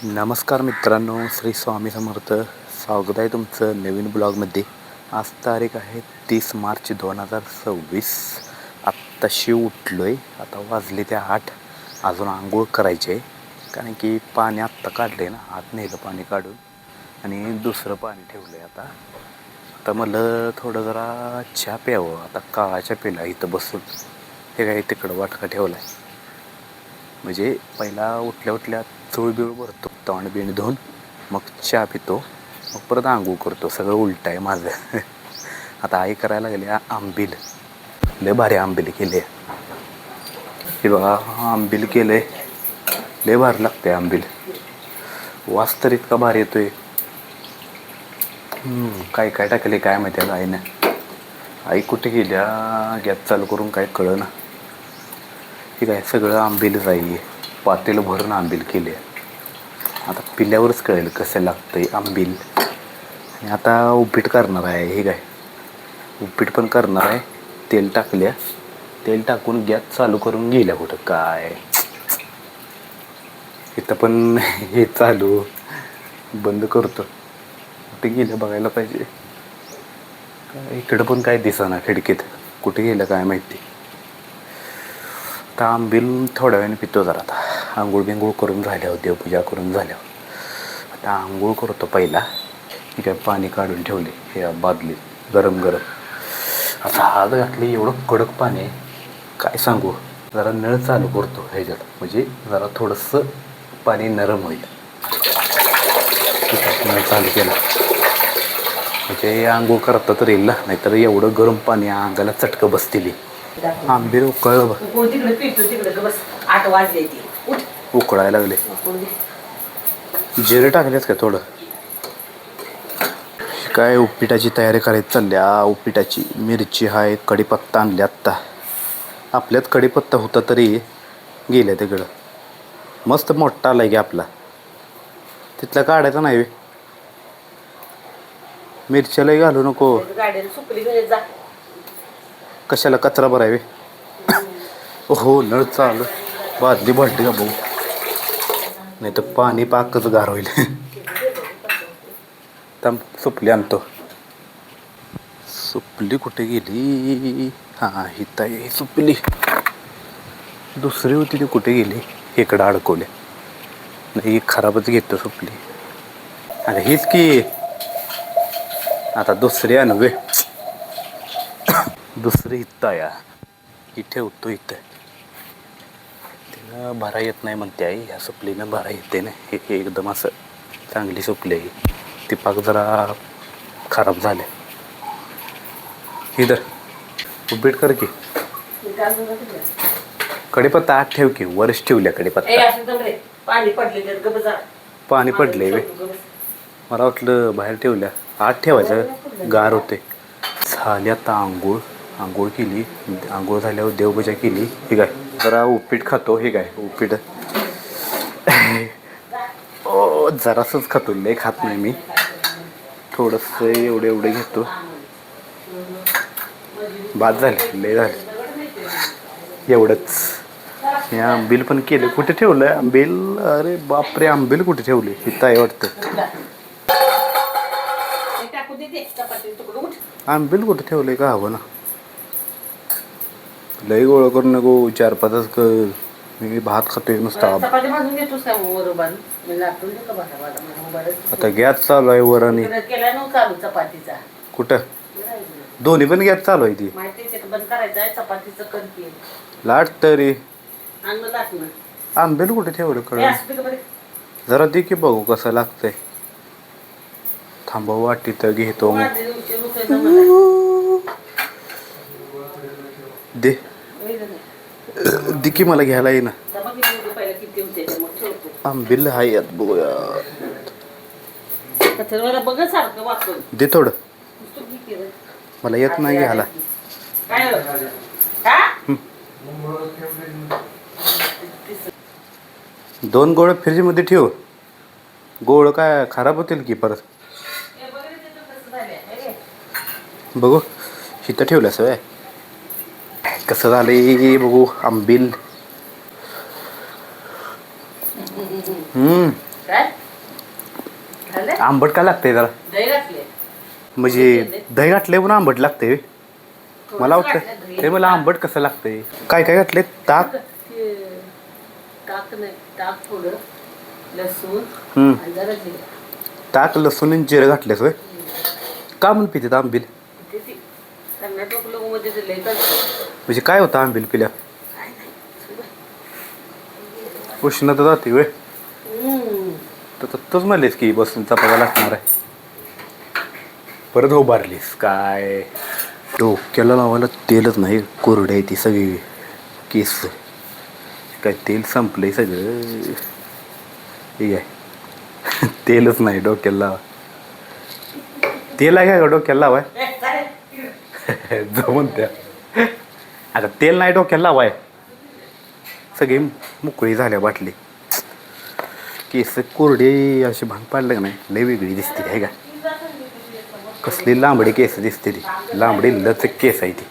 नमस्कार मित्रांनो, श्री स्वामी समर्थ. स्वागत आहे तुमचं नवीन ब्लॉगमध्ये. आज तारीख आहे 30 मार्च 2026. आत्ताशी उठलो आहे. आता वाजले ते 8. अजून आंघोळ करायची आहे, कारण की पाणी आत्ता काढलं आहे ना. आत नेलं पाणी काढून आणि दुसरं पाणी ठेवलं आहे. आता मला थोडं जरा चहा प्यावं. आता काळा चहा पिला इथं बसून. हे काय तिकडं वाटका ठेवला आहे. म्हणजे पहिला उठल्या उठल्या चूळ बिळ भरतो, तोंड बिण धुवून मग चहा पितो, मग परत आंघोळ करतो. सगळं उलट आहे माझं. आता आई करायला लागली आंबील. लय भारी आंबील केले. हे बघा, आंबील केलंय. लय भारी लागते आंबील. वास तर इतका भारी येतोय. काय काय टाकले काय माहिती आहे आईनं. आई कुठे गेल्या, गॅस चालू करून काय कळना. ठीक आहे, सगळं आंबीलच आहे. पातेलं भरून आंबील केले. आता पिल्यावरच कळेल कसं लागतंय आंबील. आणि आता उपीट करणार आहे. हे काय उपीट पण करणार आहे. तेल टाकल्या, तेल टाकून गॅस चालू करून गेल्या कुठं काय. इथं पण हे चालू बंद करतो. कुठे गेलं बघायला पाहिजे. इकडं पण काय दिसेना खिडकीत. कुठे गेलं काय माहिती. आता आंबील थोड्या वेळाने पितो जरा. आता आंघोळ बिंघोळ करून झाल्यावर, देवपूजा करून झाल्यावर आता आंघोळ करतो पहिला. ठीक आहे, पाणी काढून ठेवले हे बादलीत गरम गरम. आता हात घातले, एवढं कडक पाणी आहे काय सांगू. जरा नळ चालू करतो ह्याच्यात, म्हणजे जरा थोडंसं पाणी नरम होईल. ठीक आहे, नळ चालू केला म्हणजे आंघोळ करता तर येईल ना. नाहीतर एवढं गरम पाणी अंगाला चटकं बसतील. आंबील उकळलं बघ. उकळायला लागले. जिरे टाकलेच का थोडं. काय उपीटाची तयारी करायची चालल्या. उपीटाची मिरची आहे, कढीपत्ता आणले आत्ता. आपल्यात कढीपत्ता होता तरी गेल्या तिकडं. मस्त मोठा आलाय की आपला. तिथला काढायचा नाही. मिरच्यालाही घालू नको. कशाला कचरा भरावे. हो, नळ चालू. बादली भरली का भाऊ, नाही तर पाणी पाकच गार होईल. थांब, सुपली आणतो. सुपली कुठे गेली. हां, हिता आहे सुपली. दुसरी होती ती कुठे गेली. इकडं अडकवले. नाही, खराबच घेतो सुपली. अरे हीच की. आता दुसरी आणवे. दुसरी इथं या, ही ठेवतो इथं. तिनं भरा येत नाही म्हणते आई. ह्या सुपलीनं भरा येते ना. हे एकदम असं चांगली सुपली आहे. ती पाक जरा खराब झाले. इधर उपीट कर की. कढीपत्ता आत ठेव की. वरच ठेवल्या कढीपत्ता. पाणी पडले वे. मला वाटलं बाहेर ठेवल्या. आत ठेवायचं, गार होते. झाली आता आंघोळ. आंघोळ केली. आंघोळ झाल्यावर देवपूजा केली. ठीक आहे, जरा उपीट खातो. हे काय उपीट ओ जरासंच खातो, लय खात नाही मी. थोडंसं एवढं एवढं घेतो. बाद झाले, लय झाले एवढंच. हे आंबील पण केलं. कुठे ठेवलंय आंबील. अरे बापरे, आंबील कुठे ठेवले. इथं आहे वाटतं. आंबील कुठे ठेवलंय का हवं ना. लई गोळा करू नको. 4-5 कर. मी भात खातोय नुसता. आता गॅस चालू आहे वर आणि कुठं दोन्ही पण गॅस चालू आहे. ती लाट तरी आंबेल कुठे ठेवलं कळ. जरा दे की बघू कसं लागतंय. थांबव, वाटी तर घेतो. दे दे की, मला घ्यायला ये ना. आंबील हाय यात बघूया. दे थोडं, मला येत नाही घ्यायला. दोन गोळ फ्रीज मध्ये ठेव. गोळ काय खराब होतील की परत. बघू इथं ठेवल्यास व्हय. कसं झालंय बघू आंबील. काय झालं आंबट का लागतंय जरा दही घातले म्हणजे दही घातलंय पण आंबट लागतंय मला वाटतं ते मला आंबट कसं लागतंय काय काय घातले ताक ताक नाही ताक थोडं लसूण हम्म. आणि जरा जिरं ताक लसूण आणि जिरं घातलेस होय का म्हणून पिते आंबील ते ती कर्नाटक लोकमध्ये ते लय करतात. म्हणजे काय होतं आंबील पिल्या उष्णता जाते वेळ तर तूच म्हणलीस की बसून चपात्या लागणार आहे परत उभारलीस काय डोक्याला लावायला तेलच नाही कोरडे आहे ती सगळी केस काय तेल संपलंय सगळं ठीक आहे तेलच नाही डोक्याला लावा तेल आहे का डोक्याला लावाय जमून त्या आता तेल नाही डोक्याला लावाय सगळी मोकळी झाल्या बाटली केस कोरडे अशी भांग पाडलं का नाही लय वेगळी दिसते आहे का कसली लांबडी केस दिसते ती लांबडी लचक केस आहे ती